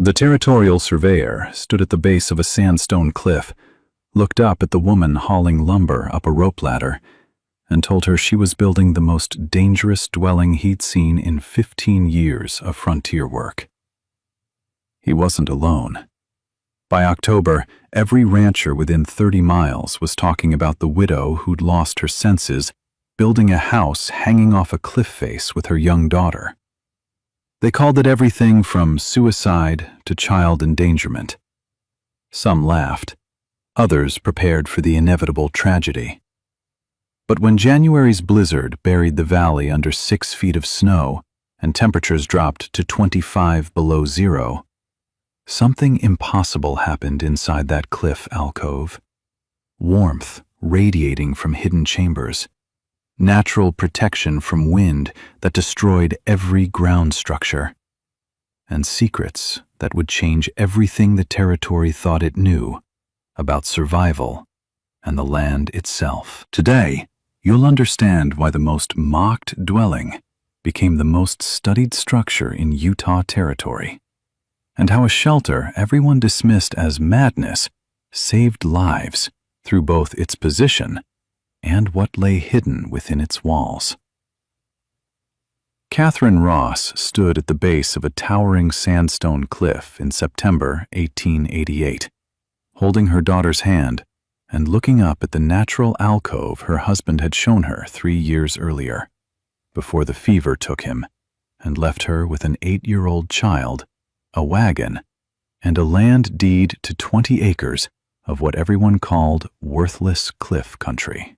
The territorial surveyor stood at the base of a sandstone cliff, looked up at the woman hauling lumber up a rope ladder, and told her she was building the most dangerous dwelling he'd seen in 15 years of frontier work. He wasn't alone. By October, every rancher within 30 miles was talking about the widow who'd lost her senses, building a house hanging off a cliff face with her young daughter. They called it everything from suicide to child endangerment. Some laughed. Others prepared for the inevitable tragedy. But when January's blizzard buried the valley under 6 feet of snow and temperatures dropped to 25 below zero, something impossible happened inside that cliff alcove. Warmth radiating from hidden chambers. Natural protection from wind that destroyed every ground structure. And secrets that would change everything the territory thought it knew about survival and the land itself. Today, you'll understand why the most mocked dwelling became the most studied structure in Utah territory, and how a shelter everyone dismissed as madness saved lives through both its position and what lay hidden within its walls. Catherine Ross stood at the base of a towering sandstone cliff in September 1888, holding her daughter's hand and looking up at the natural alcove her husband had shown her 3 years earlier, before the fever took him and left her with an 8-year-old child, a wagon, and a land deed to 20 acres of what everyone called worthless cliff country.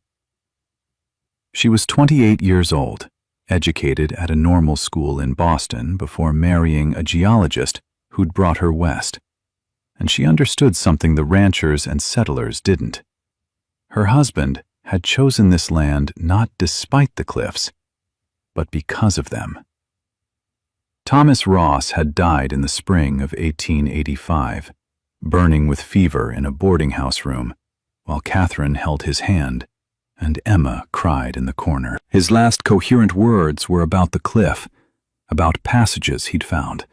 She was 28 years old, educated at a normal school in Boston before marrying a geologist who'd brought her west, and she understood something the ranchers and settlers didn't. Her husband had chosen this land not despite the cliffs, but because of them. Thomas Ross had died in the spring of 1885, burning with fever in a boarding house room, while Catherine held his hand and Emma cried in the corner. His last coherent words were about the cliff, about passages he'd found,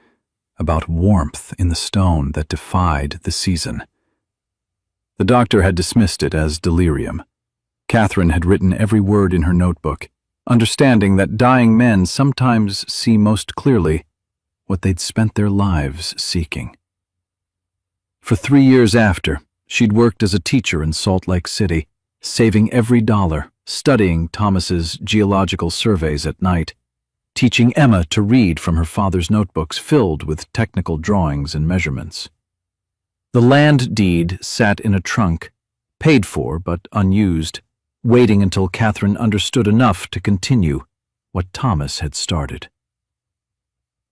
about warmth in the stone that defied the season. The doctor had dismissed it as delirium. Catherine had written every word in her notebook, understanding that dying men sometimes see most clearly what they'd spent their lives seeking. For 3 years after, she'd worked as a teacher in Salt Lake City, saving every dollar, studying Thomas's geological surveys at night, teaching Emma to read from her father's notebooks filled with technical drawings and measurements. The land deed sat in a trunk, paid for but unused, waiting until Catherine understood enough to continue what Thomas had started.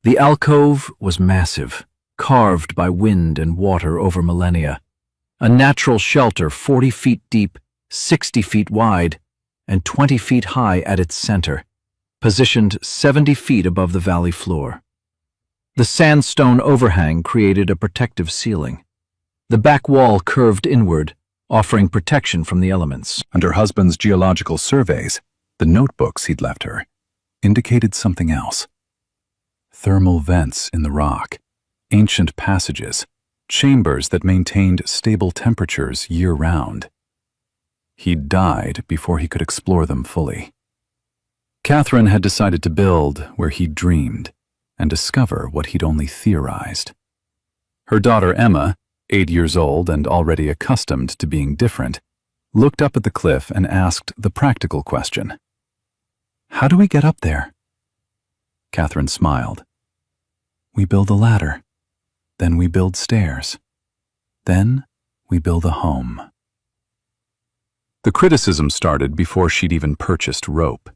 The alcove was massive, carved by wind and water over millennia, a natural shelter 40 feet deep, 60 feet wide, and 20 feet high at its center, positioned 70 feet above the valley floor. The sandstone overhang created a protective ceiling. The back wall curved inward, offering protection from the elements. And her husband's geological surveys, the notebooks he'd left her, indicated something else. Thermal vents in the rock, ancient passages, chambers that maintained stable temperatures year-round. He'd died before he could explore them fully. Catherine had decided to build where he'd dreamed and discover what he'd only theorized. Her daughter Emma, 8 years old and already accustomed to being different, looked up at the cliff and asked the practical question. "How do we get up there?" Catherine smiled. "We build a ladder. Then we build stairs. Then we build a home." The criticism started before she'd even purchased rope.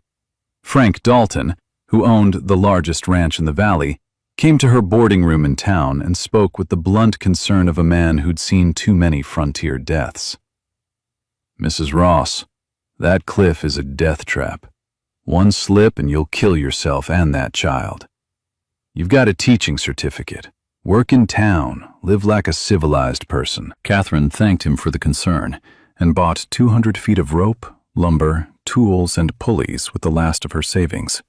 Frank Dalton, who owned the largest ranch in the valley, came to her boarding room in town and spoke with the blunt concern of a man who'd seen too many frontier deaths. "Mrs. Ross, that cliff is a death trap. One slip and you'll kill yourself and that child. You've got a teaching certificate. Work in town, live like a civilized person." Catherine thanked him for the concern and bought 200 feet of rope, lumber, tools, and pulleys with the last of her savings.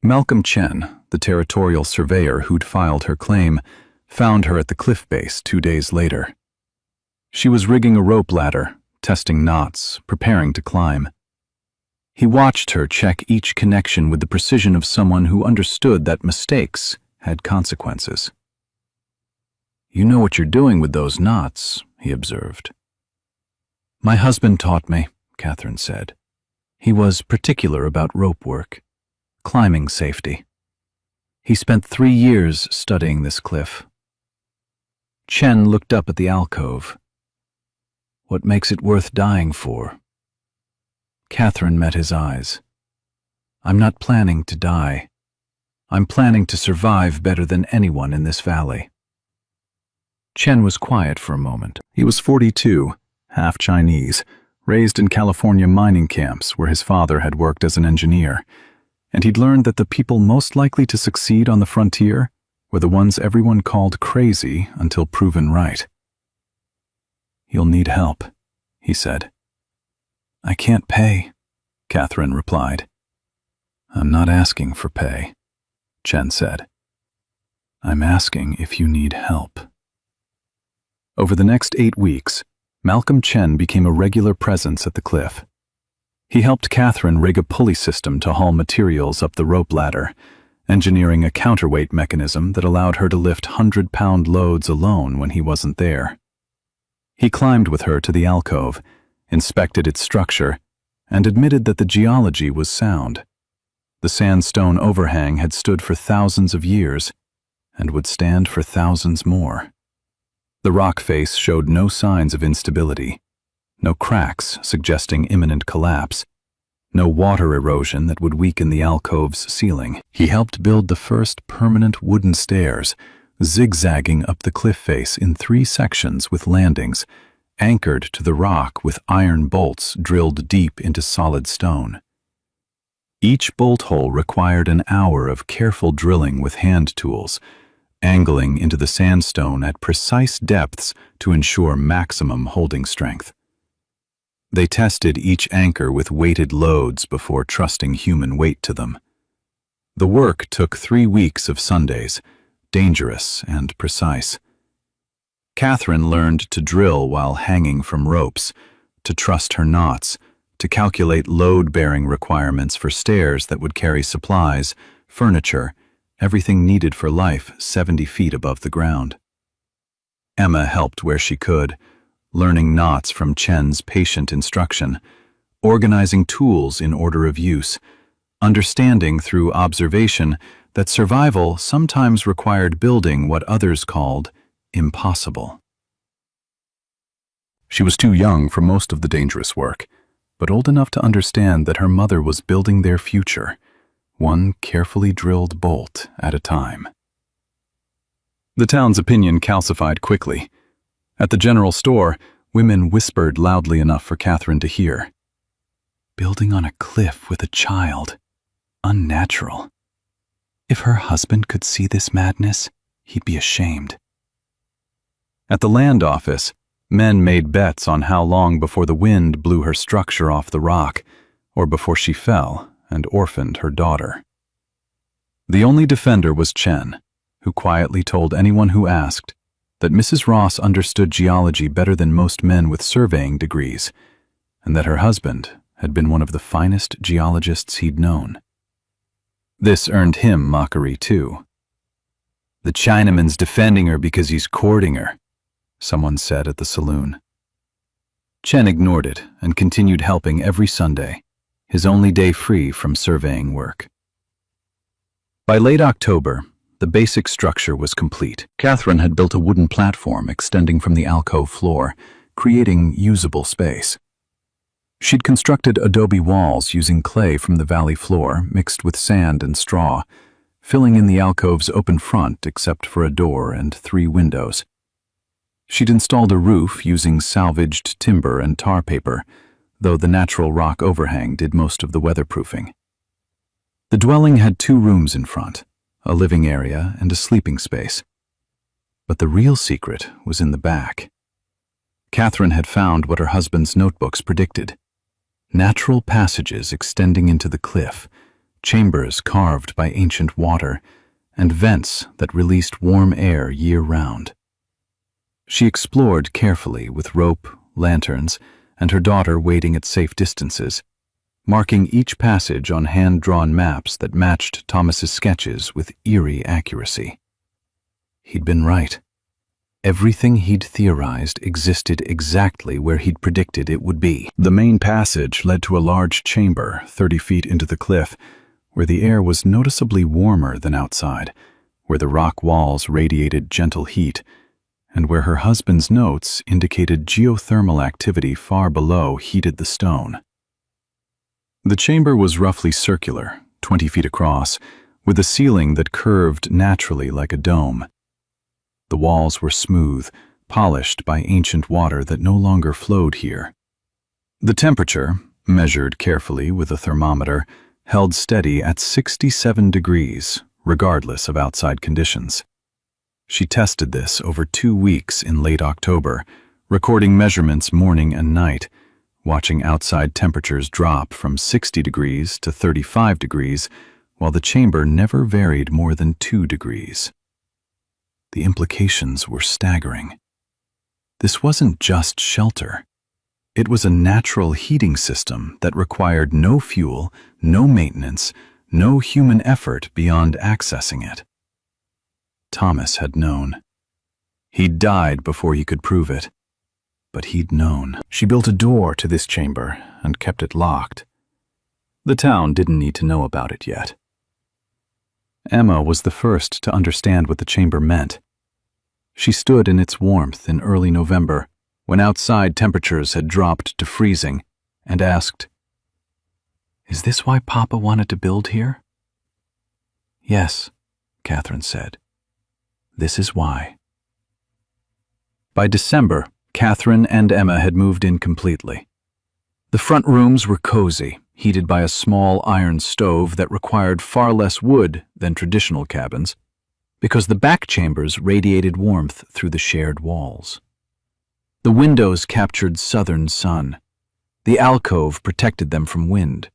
Malcolm Chen, the territorial surveyor who'd filed her claim, found her at the cliff base 2 days later. She was rigging a rope ladder, testing knots, preparing to climb. He watched her check each connection with the precision of someone who understood that mistakes had consequences. "You know what you're doing with those knots," he observed. "My husband taught me," Catherine said. "He was particular about rope work, climbing safety. He spent 3 years studying this cliff." Chen looked up at the alcove. "What makes it worth dying for?" Catherine met his eyes. "I'm not planning to die. I'm planning to survive better than anyone in this valley." Chen was quiet for a moment. He was 42, half Chinese, raised in California mining camps where his father had worked as an engineer, and he'd learned that the people most likely to succeed on the frontier were the ones everyone called crazy until proven right. "You'll need help," he said. "I can't pay," Catherine replied. "I'm not asking for pay," Chen said. "I'm asking if you need help." Over the next 8 weeks, Malcolm Chen became a regular presence at the cliff. He helped Catherine rig a pulley system to haul materials up the rope ladder, engineering a counterweight mechanism that allowed her to lift 100-pound loads alone when he wasn't there. He climbed with her to the alcove, inspected its structure, and admitted that the geology was sound. The sandstone overhang had stood for thousands of years and would stand for thousands more. The rock face showed no signs of instability, no cracks suggesting imminent collapse, no water erosion that would weaken the alcove's ceiling. He helped build the first permanent wooden stairs, zigzagging up the cliff face in 3 sections with landings, anchored to the rock with iron bolts drilled deep into solid stone. Each bolt hole required an hour of careful drilling with hand tools, angling into the sandstone at precise depths to ensure maximum holding strength. They tested each anchor with weighted loads before trusting human weight to them. The work took 3 weeks of Sundays, dangerous and precise. Catherine learned to drill while hanging from ropes, to trust her knots, to calculate load-bearing requirements for stairs that would carry supplies, furniture, everything needed for life 70 feet above the ground. Emma helped where she could, learning knots from Chen's patient instruction, organizing tools in order of use, understanding through observation that survival sometimes required building what others called impossible. She was too young for most of the dangerous work, but old enough to understand that her mother was building their future, one carefully drilled bolt at a time. The town's opinion calcified quickly. At the general store, women whispered loudly enough for Catherine to hear. Building on a cliff with a child. Unnatural. If her husband could see this madness, he'd be ashamed. At the land office, men made bets on how long before the wind blew her structure off the rock, or before she fell and orphaned her daughter. The only defender was Chen, who quietly told anyone who asked that Mrs. Ross understood geology better than most men with surveying degrees, and that her husband had been one of the finest geologists he'd known. This earned him mockery, too. "The Chinaman's defending her because he's courting her," someone said at the saloon. Chen ignored it and continued helping every Sunday, his only day free from surveying work. By late October, the basic structure was complete. Catherine had built a wooden platform extending from the alcove floor, creating usable space. She'd constructed adobe walls using clay from the valley floor mixed with sand and straw, filling in the alcove's open front except for a door and 3 windows. She'd installed a roof using salvaged timber and tar paper, though the natural rock overhang did most of the weatherproofing. The dwelling had 2 rooms in front, a living area and a sleeping space. But the real secret was in the back. Catherine had found what her husband's notebooks predicted: natural passages extending into the cliff, chambers carved by ancient water, and vents that released warm air year-round. She explored carefully with rope, lanterns, and her daughter waiting at safe distances, marking each passage on hand-drawn maps that matched Thomas's sketches with eerie accuracy. He'd been right. Everything he'd theorized existed exactly where he'd predicted it would be. The main passage led to a large chamber 30 feet into the cliff, where the air was noticeably warmer than outside, where the rock walls radiated gentle heat, and where her husband's notes indicated geothermal activity far below heated the stone. The chamber was roughly circular, 20 feet across, with a ceiling that curved naturally like a dome. The walls were smooth, polished by ancient water that no longer flowed here. The temperature, measured carefully with a thermometer, held steady at 67 degrees, regardless of outside conditions. She tested this over 2 weeks in late October, recording measurements morning and night, watching outside temperatures drop from 60 degrees to 35 degrees, while the chamber never varied more than 2 degrees. The implications were staggering. This wasn't just shelter. It was a natural heating system that required no fuel, no maintenance, no human effort beyond accessing it. Thomas had known. He'd died before he could prove it. But he'd known. She built a door to this chamber and kept it locked. The town didn't need to know about it yet. Emma was the first to understand what the chamber meant. She stood in its warmth in early November, when outside temperatures had dropped to freezing, and asked, "Is this why Papa wanted to build here?" "Yes," Catherine said. "This is why." By December, Catherine and Emma had moved in completely. The front rooms were cozy, heated by a small iron stove that required far less wood than traditional cabins, because the back chambers radiated warmth through the shared walls. The windows captured southern sun. The alcove protected them from wind.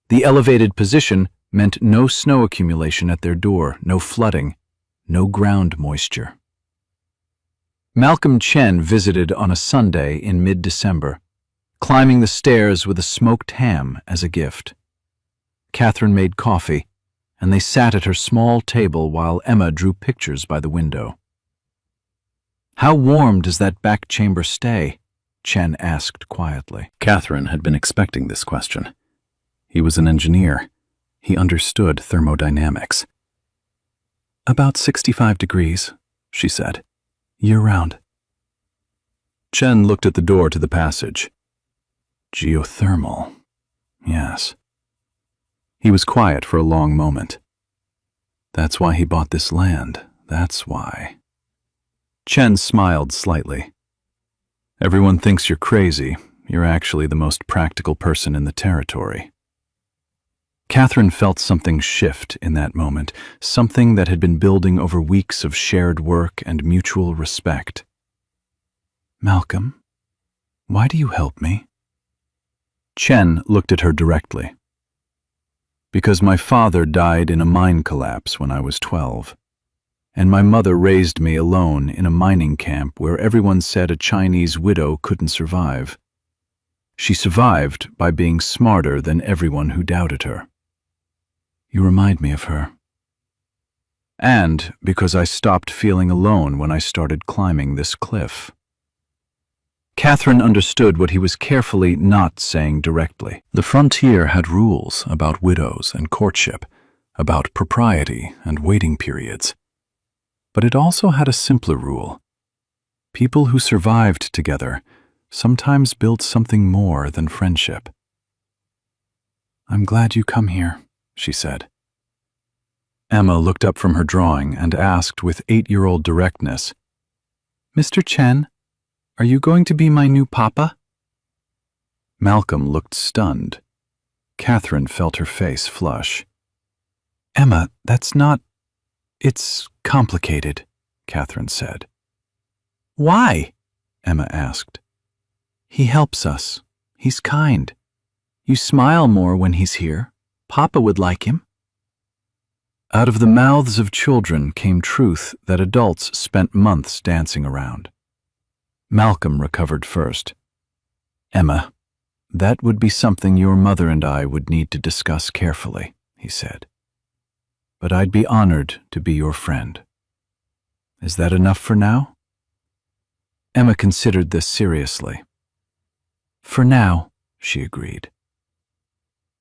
The elevated position meant no snow accumulation at their door, no flooding, no ground moisture. Malcolm Chen visited on a Sunday in mid-December, climbing the stairs with a smoked ham as a gift. Catherine made coffee, and they sat at her small table while Emma drew pictures by the window. "How warm does that back chamber stay?" Chen asked quietly. Catherine had been expecting this question. He was an engineer. He understood thermodynamics. "About 65 degrees, she said, year-round." Chen looked at the door to the passage. Geothermal. Yes. He was quiet for a long moment. That's why he bought this land. That's why. Chen smiled slightly. "Everyone thinks you're crazy. You're actually the most practical person in the territory." Catherine felt something shift in that moment, something that had been building over weeks of shared work and mutual respect. "Malcolm, why do you help me?" Chen looked at her directly. "Because my father died in a mine collapse when I was 12, and my mother raised me alone in a mining camp where everyone said a Chinese widow couldn't survive. She survived by being smarter than everyone who doubted her. You remind me of her. And because I stopped feeling alone when I started climbing this cliff." Catherine understood what he was carefully not saying directly. The frontier had rules about widows and courtship, about propriety and waiting periods. But it also had a simpler rule. People who survived together sometimes built something more than friendship. "I'm glad you come here," she said. Emma looked up from her drawing and asked with 8-year-old directness, "Mr. Chen, are you going to be my new papa?" Malcolm looked stunned. Catherine felt her face flush. "Emma, that's not... It's complicated," Catherine said. "Why?" Emma asked. "He helps us. He's kind. You smile more when he's here. Papa would like him." Out of the mouths of children came truth that adults spent months dancing around. Malcolm recovered first. "Emma, that would be something your mother and I would need to discuss carefully," he said. "But I'd be honored to be your friend. Is that enough for now?" Emma considered this seriously. "For now," she agreed.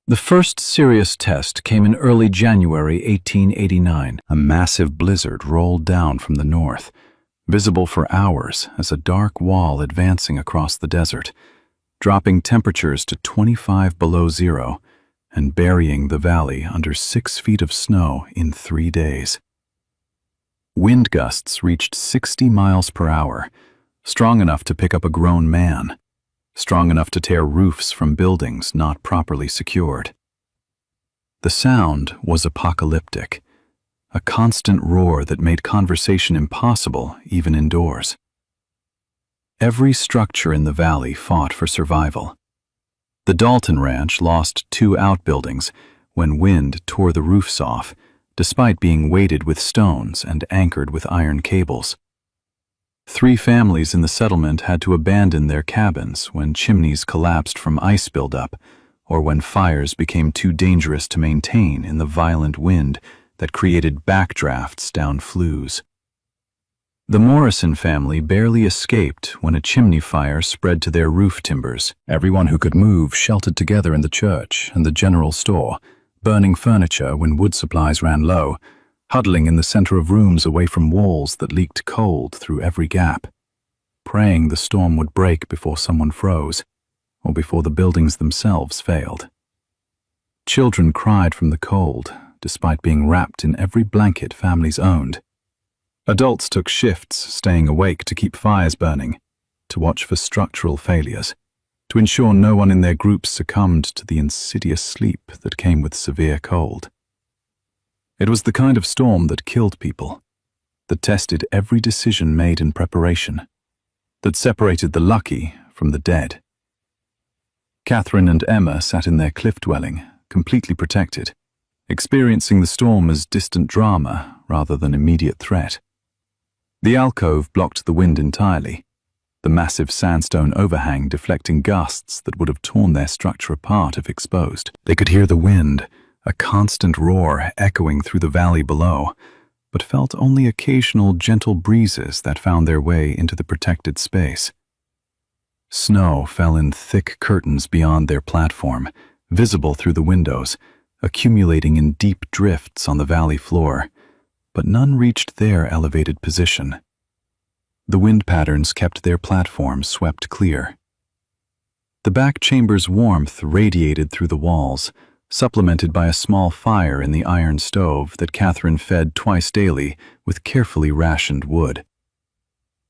The first serious test came in early January 1889. A massive blizzard rolled down from the north, visible for hours as a dark wall advancing across the desert, dropping temperatures to 25 below zero and burying the valley under 6 feet of snow in 3 days. Wind gusts reached 60 miles per hour, strong enough to pick up a grown man, strong enough to tear roofs from buildings not properly secured. The sound was apocalyptic, a constant roar that made conversation impossible even indoors. Every structure in the valley fought for survival. The Dalton Ranch lost 2 outbuildings when wind tore the roofs off, despite being weighted with stones and anchored with iron cables. 3 families in the settlement had to abandon their cabins when chimneys collapsed from ice buildup, or when fires became too dangerous to maintain in the violent wind that created backdrafts down flues. The Morrison family barely escaped when a chimney fire spread to their roof timbers. Everyone who could move sheltered together in the church and the general store, burning furniture when wood supplies ran low, huddling in the center of rooms away from walls that leaked cold through every gap, praying the storm would break before someone froze, or before the buildings themselves failed. Children cried from the cold, despite being wrapped in every blanket families owned. Adults took shifts, staying awake to keep fires burning, to watch for structural failures, to ensure no one in their groups succumbed to the insidious sleep that came with severe cold. It was the kind of storm that killed people, that tested every decision made in preparation, that separated the lucky from the dead. Catherine and Emma sat in their cliff dwelling, completely protected, experiencing the storm as distant drama rather than immediate threat. The alcove blocked the wind entirely, the massive sandstone overhang deflecting gusts that would have torn their structure apart if exposed. They could hear the wind, a constant roar echoing through the valley below, but felt only occasional gentle breezes that found their way into the protected space. Snow fell in thick curtains beyond their platform, visible through the windows, accumulating in deep drifts on the valley floor, but none reached their elevated position. The wind patterns kept their platform swept clear. The back chamber's warmth radiated through the walls, supplemented by a small fire in the iron stove that Catherine fed twice daily with carefully rationed wood.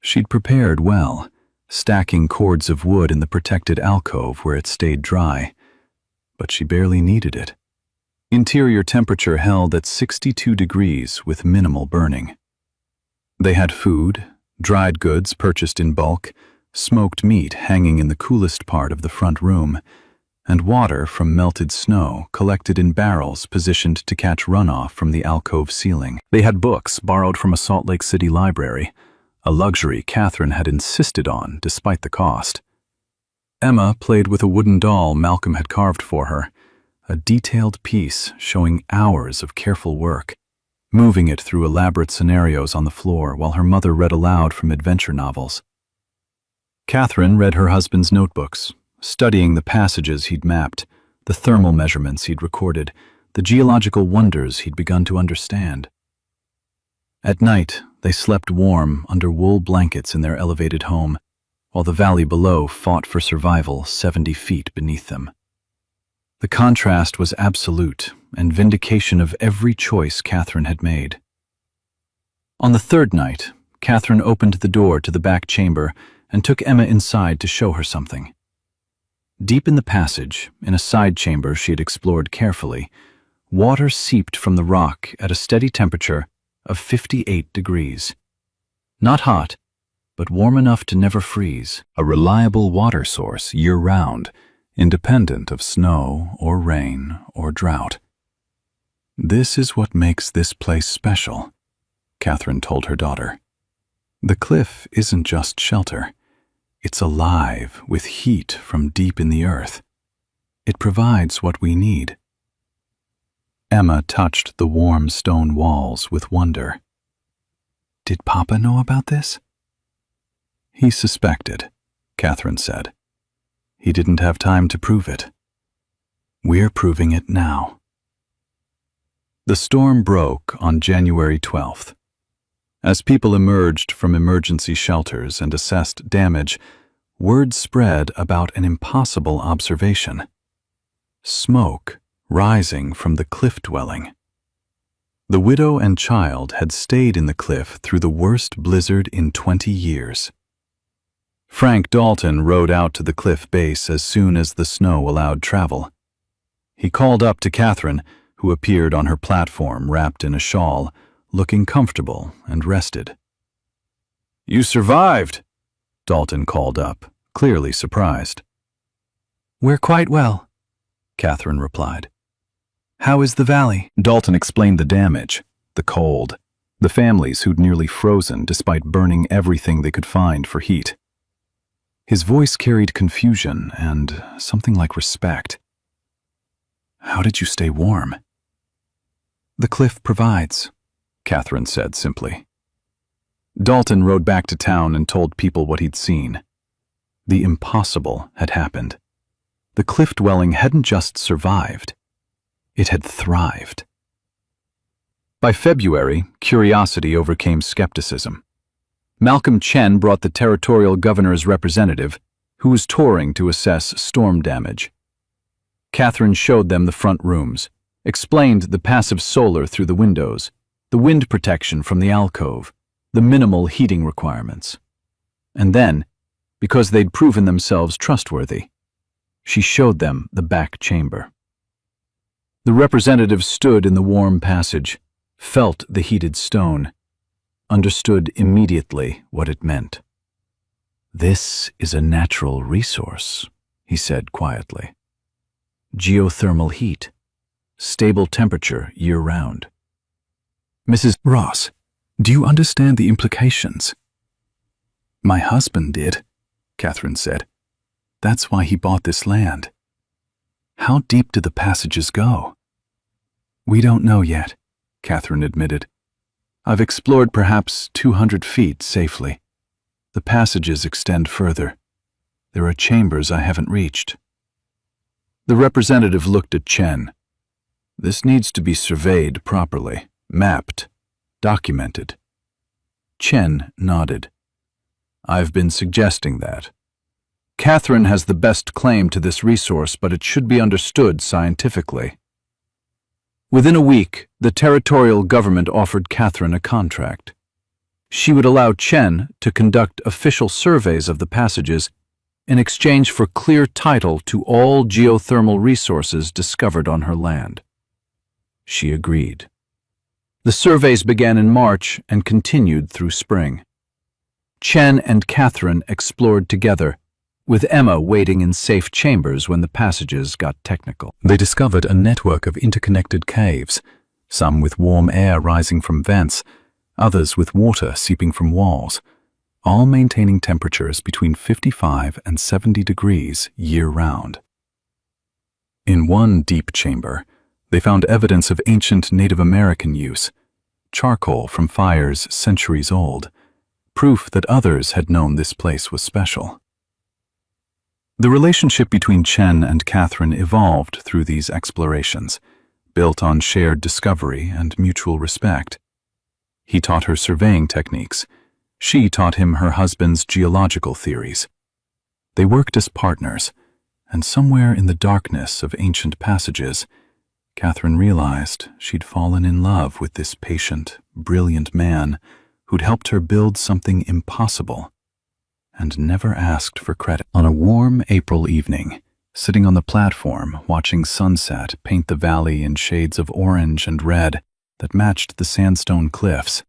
She'd prepared well, stacking cords of wood in the protected alcove where it stayed dry, but she barely needed it. Interior temperature held at 62 degrees with minimal burning. They had food, dried goods purchased in bulk, smoked meat hanging in the coolest part of the front room, and water from melted snow collected in barrels positioned to catch runoff from the alcove ceiling. They had books borrowed from a Salt Lake City library, a luxury Catherine had insisted on despite the cost. Emma played with a wooden doll Malcolm had carved for her, a detailed piece showing hours of careful work, moving it through elaborate scenarios on the floor while her mother read aloud from adventure novels. Catherine read her husband's notebooks, studying the passages he'd mapped, the thermal measurements he'd recorded, the geological wonders he'd begun to understand. At night, they slept warm under wool blankets in their elevated home, while the valley below fought for survival 70 feet beneath them. The contrast was absolute and vindication of every choice Catherine had made. On the 3rd night, Catherine opened the door to the back chamber and took Emma inside to show her something. Deep in the passage, in a side chamber she had explored carefully, water seeped from the rock at a steady temperature of 58 degrees. Not hot, but warm enough to never freeze. A reliable water source year-round, independent of snow or rain or drought. "This is what makes this place special," Catherine told her daughter. "The cliff isn't just shelter. It's alive with heat from deep in the earth. It provides what we need." Emma touched the warm stone walls with wonder. "Did Papa know about this?" "He suspected," Catherine said. "He didn't have time to prove it. We're proving it now." The storm broke on January 12th. As people emerged from emergency shelters and assessed damage, word spread about an impossible observation: smoke rising from the cliff dwelling. The widow and child had stayed in the cliff through the worst blizzard in 20 years. Frank Dalton rode out to the cliff base as soon as the snow allowed travel. He called up to Catherine, who appeared on her platform wrapped in a shawl, looking comfortable and rested. "You survived," Dalton called up, clearly surprised. "We're quite well," Catherine replied. "How is the valley?" Dalton explained the damage, the cold, the families who'd nearly frozen despite burning everything they could find for heat. His voice carried confusion and something like respect. "How did you stay warm?" "The cliff provides," Catherine said simply. Dalton rode back to town and told people what he'd seen. The impossible had happened. The cliff dwelling hadn't just survived, it had thrived. By February, curiosity overcame skepticism. Malcolm Chen brought the territorial governor's representative, who was touring to assess storm damage. Catherine showed them the front rooms, explained the passive solar through the windows, the wind protection from the alcove, the minimal heating requirements. And then, because they'd proven themselves trustworthy, she showed them the back chamber. The representative stood in the warm passage, felt the heated stone, understood immediately what it meant. "This is a natural resource," he said quietly. "Geothermal heat, stable temperature year-round." "Mrs. Ross, do you understand the implications?" "My husband did," Catherine said. "That's why he bought this land." "How deep do the passages go?" "We don't know yet," Catherine admitted. "I've explored perhaps 200 feet safely. The passages extend further. There are chambers I haven't reached." The representative looked at Chen. "This needs to be surveyed properly, mapped, documented." Chen nodded. "I've been suggesting that. Catherine has the best claim to this resource, but it should be understood scientifically." Within a week, the territorial government offered Catherine a contract. She would allow Chen to conduct official surveys of the passages in exchange for clear title to all geothermal resources discovered on her land. She agreed. The surveys began in March and continued through spring. Chen and Catherine explored together, with Emma waiting in safe chambers when the passages got technical. They discovered a network of interconnected caves, some with warm air rising from vents, others with water seeping from walls, all maintaining temperatures between 55 and 70 degrees year-round. In one deep chamber, they found evidence of ancient Native American use, charcoal from fires centuries old, proof that others had known this place was special. The relationship between Chen and Catherine evolved through these explorations, built on shared discovery and mutual respect. He taught her surveying techniques. She taught him her husband's geological theories. They worked as partners, and somewhere in the darkness of ancient passages, Catherine realized she'd fallen in love with this patient, brilliant man who'd helped her build something impossible and never asked for credit. On a warm April evening, sitting on the platform watching sunset paint the valley in shades of orange and red that matched the sandstone cliffs,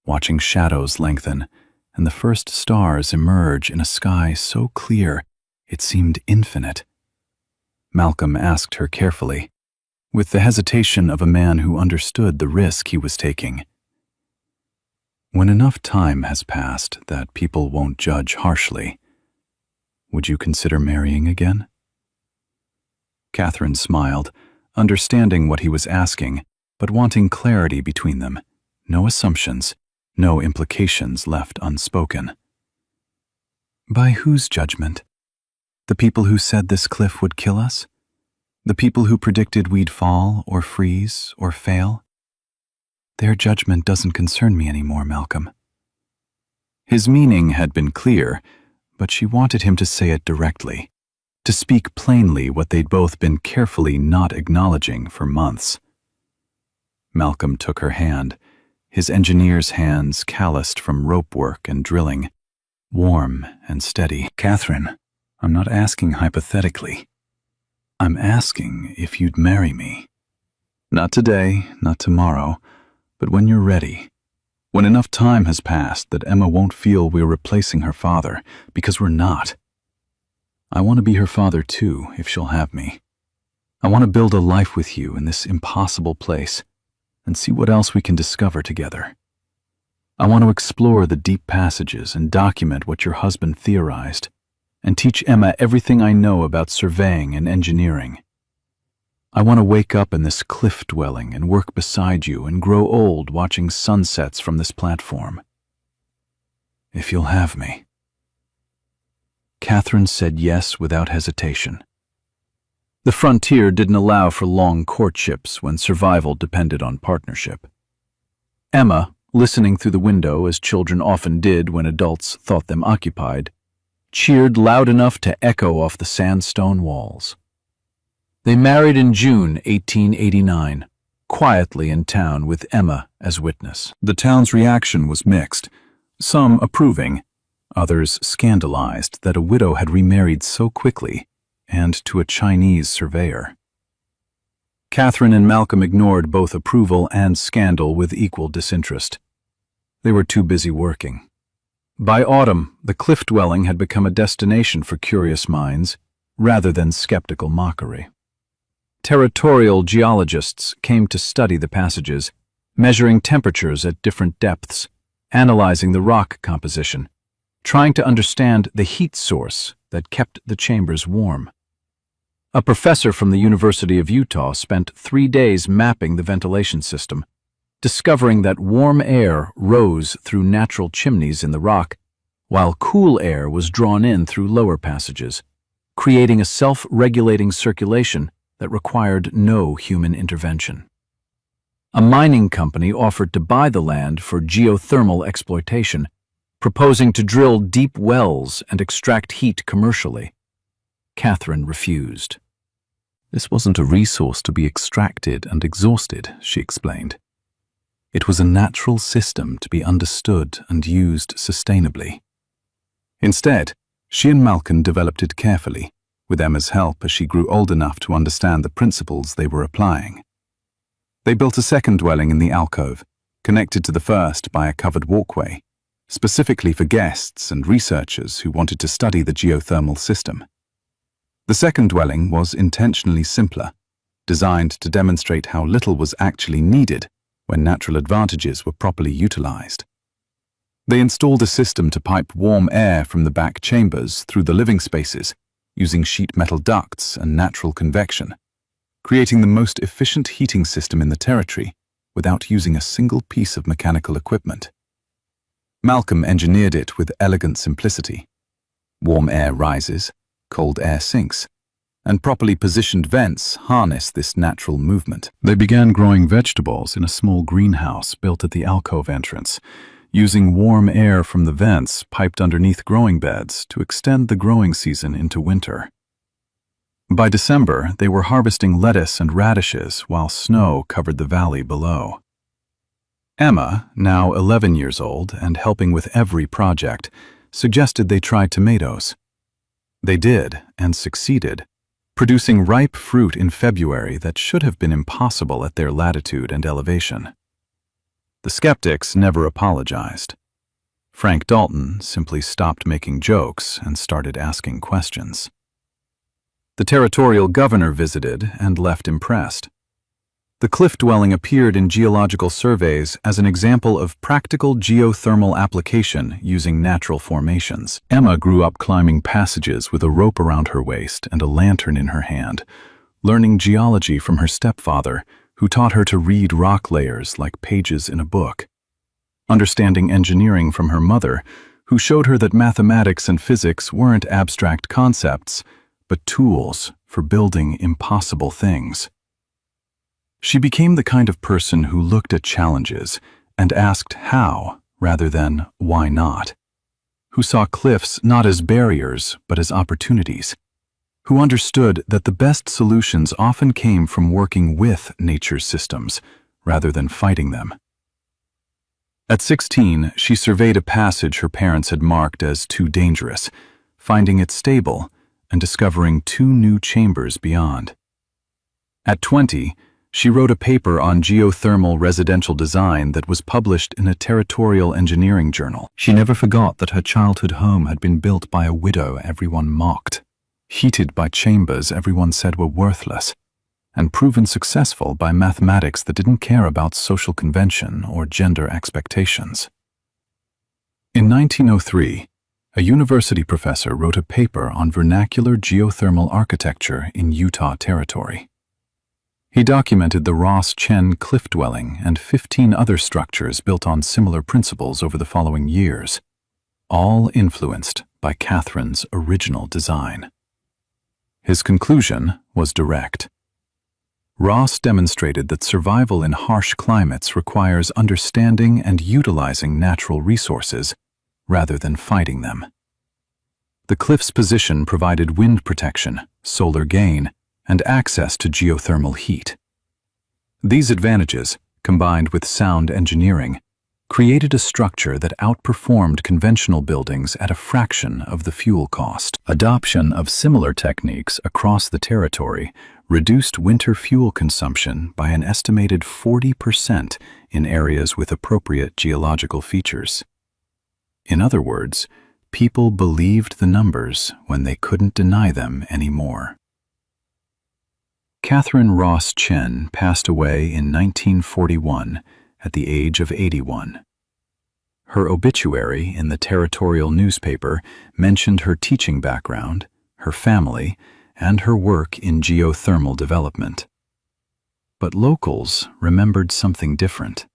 watching shadows lengthen and the first stars emerge in a sky so clear it seemed infinite, Malcolm asked her carefully, with the hesitation of a man who understood the risk he was taking. When enough time has passed that people won't judge harshly, would you consider marrying again? Catherine smiled, understanding what he was asking, but wanting clarity between them. No assumptions, no implications left unspoken. By whose judgment? The people who said this cliff would kill us? The people who predicted we'd fall or freeze or fail? Their judgment doesn't concern me anymore, Malcolm. His meaning had been clear, but she wanted him to say it directly, to speak plainly what they'd both been carefully not acknowledging for months. Malcolm took her hand, his engineer's hands calloused from rope work and drilling, warm and steady. Catherine, I'm not asking hypothetically. I'm asking if you'd marry me. Not today, not tomorrow, but when you're ready. When enough time has passed that Emma won't feel we're replacing her father, because we're not. I want to be her father too, if she'll have me. I want to build a life with you in this impossible place, and see what else we can discover together. I want to explore the deep passages and document what your husband theorized, and teach Emma everything I know about surveying and engineering. I want to wake up in this cliff dwelling and work beside you and grow old watching sunsets from this platform. If you'll have me. Catherine said yes without hesitation. The frontier didn't allow for long courtships when survival depended on partnership. Emma, listening through the window as children often did when adults thought them occupied, cheered loud enough to echo off the sandstone walls. They married in June 1889, quietly in town with Emma as witness. The town's reaction was mixed, some approving, others scandalized that a widow had remarried so quickly and to a Chinese surveyor. Catherine and Malcolm ignored both approval and scandal with equal disinterest. They were too busy working. By autumn, the cliff dwelling had become a destination for curious minds rather than skeptical mockery. Territorial geologists came to study the passages, measuring temperatures at different depths, analyzing the rock composition, trying to understand the heat source that kept the chambers warm. A professor from the University of Utah spent 3 days mapping the ventilation system, discovering that warm air rose through natural chimneys in the rock, while cool air was drawn in through lower passages, creating a self-regulating circulation that required no human intervention. A mining company offered to buy the land for geothermal exploitation, proposing to drill deep wells and extract heat commercially. Catherine refused. This wasn't a resource to be extracted and exhausted, she explained. It was a natural system to be understood and used sustainably. Instead, she and Malcolm developed it carefully, with Emma's help as she grew old enough to understand the principles they were applying. They built a second dwelling in the alcove, connected to the first by a covered walkway, specifically for guests and researchers who wanted to study the geothermal system. The second dwelling was intentionally simpler, designed to demonstrate how little was actually needed when natural advantages were properly utilized. They installed a system to pipe warm air from the back chambers through the living spaces, using sheet metal ducts and natural convection, creating the most efficient heating system in the territory without using a single piece of mechanical equipment. Malcolm engineered it with elegant simplicity. Warm air rises, cold air sinks, and properly positioned vents harness this natural movement. They began growing vegetables in a small greenhouse built at the alcove entrance, using warm air from the vents piped underneath growing beds to extend the growing season into winter. By December, they were harvesting lettuce and radishes while snow covered the valley below. Emma, now 11 years old and helping with every project, suggested they try tomatoes. They did, and succeeded, producing ripe fruit in February that should have been impossible at their latitude and elevation. The skeptics never apologized. Frank Dalton simply stopped making jokes and started asking questions. The territorial governor visited and left impressed. The cliff dwelling appeared in geological surveys as an example of practical geothermal application using natural formations. Emma grew up climbing passages with a rope around her waist and a lantern in her hand, learning geology from her stepfather, who taught her to read rock layers like pages in a book. Understanding engineering from her mother, who showed her that mathematics and physics weren't abstract concepts, but tools for building impossible things. She became the kind of person who looked at challenges and asked how rather than why not, who saw cliffs not as barriers but as opportunities, who understood that the best solutions often came from working with nature's systems rather than fighting them. At 16, she surveyed a passage her parents had marked as too dangerous, finding it stable and discovering 2 new chambers beyond. At 20, she wrote a paper on geothermal residential design that was published in a territorial engineering journal. She never forgot that her childhood home had been built by a widow everyone mocked, heated by chambers everyone said were worthless, and proven successful by mathematics that didn't care about social convention or gender expectations. In 1903, a university professor wrote a paper on vernacular geothermal architecture in Utah Territory. He documented the Ross Chen cliff dwelling and 15 other structures built on similar principles over the following years, all influenced by Catherine's original design. His conclusion was direct. Ross demonstrated that survival in harsh climates requires understanding and utilizing natural resources rather than fighting them. The cliff's position provided wind protection, solar gain, and access to geothermal heat. These advantages, combined with sound engineering, created a structure that outperformed conventional buildings at a fraction of the fuel cost. Adoption of similar techniques across the territory reduced winter fuel consumption by an estimated 40% in areas with appropriate geological features. In other words, people believed the numbers when they couldn't deny them anymore. Catherine Ross Chen passed away in 1941 at the age of 81. Her obituary in the territorial newspaper mentioned her teaching background, her family, and her work in geothermal development. But locals remembered something different.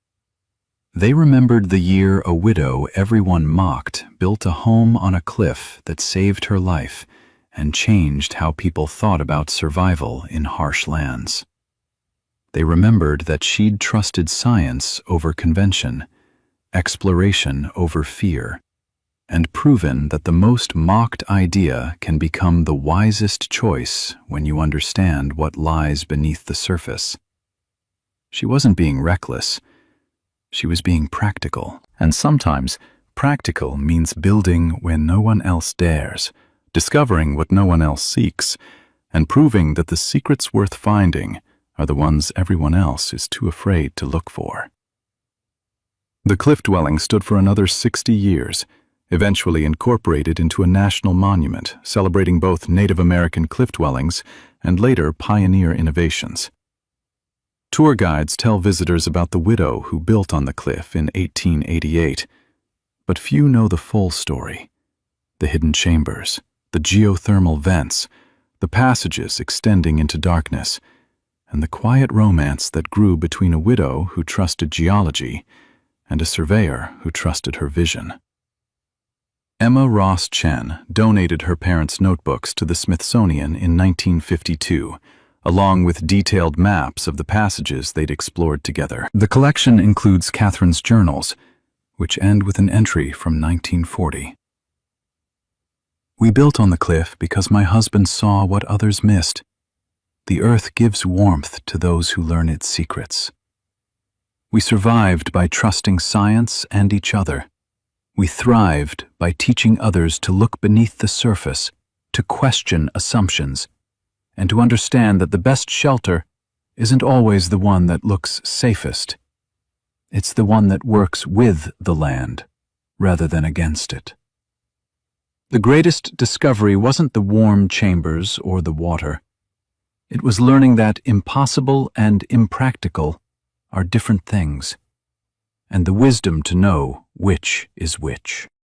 They remembered the year a widow everyone mocked built a home on a cliff that saved her life and changed how people thought about survival in harsh lands. They remembered that she'd trusted science over convention, exploration over fear, and proven that the most mocked idea can become the wisest choice when you understand what lies beneath the surface. She wasn't being reckless. She was being practical. And sometimes, practical means building when no one else dares, discovering what no one else seeks, and proving that the secrets worth finding are the ones everyone else is too afraid to look for. The cliff dwelling stood for another 60 years, eventually incorporated into a national monument celebrating both Native American cliff dwellings and later pioneer innovations. Tour guides tell visitors about the widow who built on the cliff in 1888, but few know the full story. The hidden chambers, the geothermal vents, the passages extending into darkness, and the quiet romance that grew between a widow who trusted geology and a surveyor who trusted her vision. Emma Ross Chen donated her parents' notebooks to the Smithsonian in 1952, along with detailed maps of the passages they'd explored together. The collection includes Catherine's journals, which end with an entry from 1940. We built on the cliff because my husband saw what others missed. The earth gives warmth to those who learn its secrets. We survived by trusting science and each other. We thrived by teaching others to look beneath the surface, to question assumptions, and to understand that the best shelter isn't always the one that looks safest. It's the one that works with the land rather than against it. The greatest discovery wasn't the warm chambers or the water. It was learning that impossible and impractical are different things, and the wisdom to know which is which.